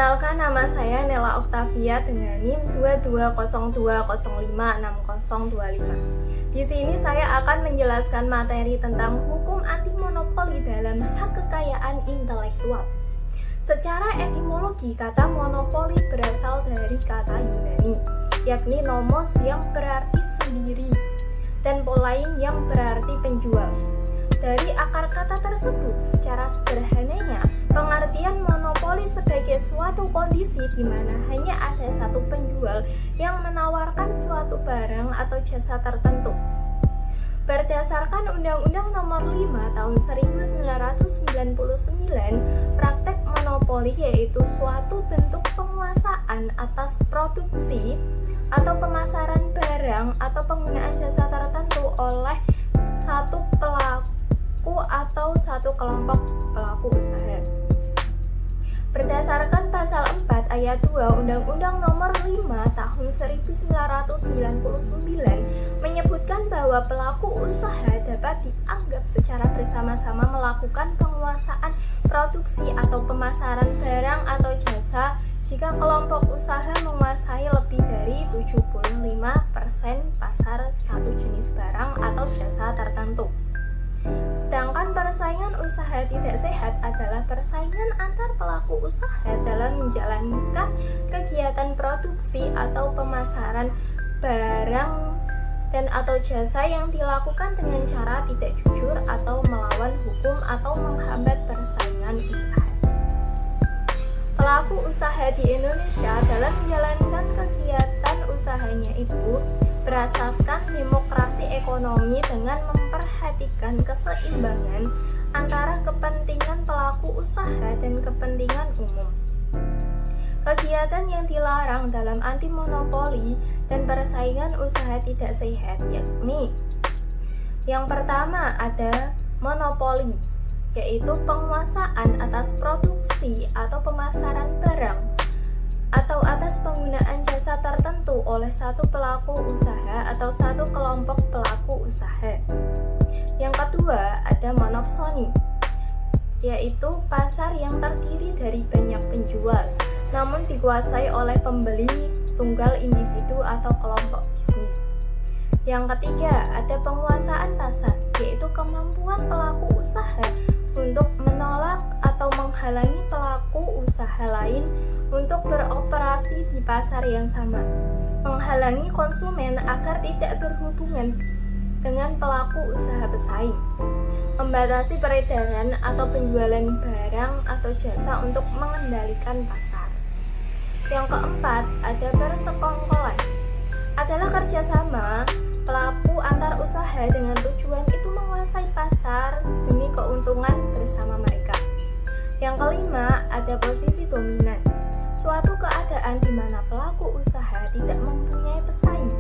Perkenalkan, nama saya Nela Oktavia dengan NIM 2202056025. Di sini saya akan menjelaskan materi tentang hukum anti monopoli dalam hak kekayaan intelektual. Secara etimologi, kata monopoli berasal dari kata Yunani, yakni nomos yang berarti sendiri dan polain yang berarti penjual. Dari akar kata tersebut, secara sederhananya, pengertian monopoli sebagai suatu kondisi di mana hanya ada satu penjual yang menawarkan suatu barang atau jasa tertentu. Berdasarkan Undang-Undang Nomor 5 Tahun 1999, praktek monopoli yaitu suatu bentuk penguasaan atas produksi atau pemasaran barang atau penggunaan jasa tertentu oleh satu pelaku atau satu kelompok pelaku usaha. Berdasarkan pasal 4 ayat 2 Undang-Undang Nomor 5 Tahun 1999 menyebutkan bahwa pelaku usaha dapat dianggap secara bersama-sama melakukan penguasaan produksi atau pemasaran barang atau jasa jika kelompok usaha menguasai lebih dari 75% pasar satu jenis barang atau jasa tertentu. Sedangkan persaingan usaha tidak sehat adalah persaingan antar pelaku usaha dalam menjalankan kegiatan produksi atau pemasaran barang dan atau jasa yang dilakukan dengan cara tidak jujur atau melawan hukum atau menghambat persaingan usaha. Pelaku usaha di Indonesia dalam menjalankan kegiatan usahanya itu berasaskan demokrasi ekonomi dengan memperhatikan keseimbangan antara kepentingan pelaku usaha dan kepentingan umum. Kegiatan yang dilarang dalam anti monopoli dan persaingan usaha tidak sehat yakni yang pertama ada monopoli, yaitu penguasaan atas produksi atau pemasaran barang atau atas penggunaan jasa tertentu oleh satu pelaku usaha atau satu kelompok pelaku usaha. Yang kedua ada monopsoni, yaitu pasar yang terdiri dari banyak penjual namun dikuasai oleh pembeli tunggal individu atau kelompok bisnis. Yang ketiga ada penguasaan pasar, yaitu kemampuan pelaku usaha untuk menolak atau menghalangi pelaku usaha lain untuk beroperasi di pasar yang sama, menghalangi konsumen agar tidak berhubungan dengan pelaku usaha pesaing, membatasi peredaran atau penjualan barang atau jasa untuk mengendalikan pasar. Yang keempat ada persekongkolan, adalah kerjasama pelaku antar usaha dengan tujuan itu menguasai pasar demi keuntungan bersama mereka. Yang kelima ada posisi dominan, suatu keadaan di mana pelaku usaha tidak mempunyai pesaing.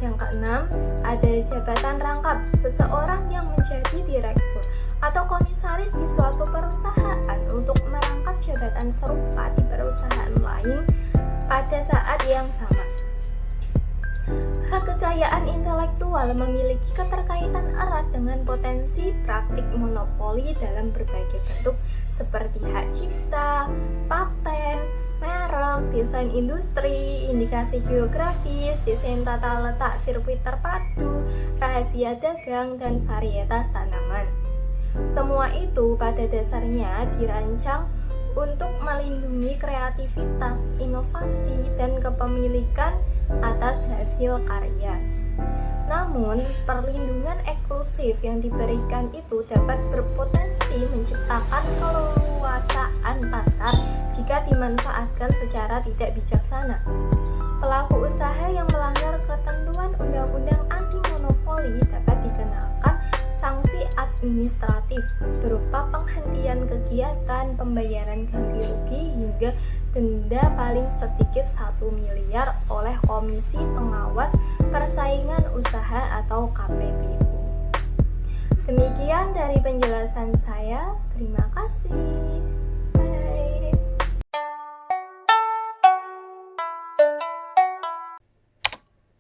Yang keenam ada jabatan rangkap, seseorang yang menjadi direktur atau komisaris di suatu perusahaan untuk merangkap jabatan serupa di perusahaan lain pada saat yang sama. Hak kekayaan intelektual memiliki keterkaitan erat dengan potensi praktik monopoli dalam berbagai bentuk seperti hak cipta, paten, merek, desain industri, indikasi geografis, desain tata letak sirkuit terpadu, rahasia dagang, dan varietas tanaman. Semua itu pada dasarnya dirancang untuk melindungi kreativitas, inovasi, dan kepemilikan atas hasil karya. Namun, perlindungan eksklusif yang diberikan itu dapat berpotensi menciptakan keleluasaan pasar jika dimanfaatkan secara tidak bijaksana. Pelaku usaha yang melanggar ketentuan undang-undang anti monopoli dapat dikenakan sanksi administratif berupa penghentian kegiatan, pembayaran ganti rugi, hingga denda paling sedikit 1 miliar oleh Komisi Pengawas Persaingan Usaha atau KPPU. Demikian dari penjelasan saya. Terima kasih.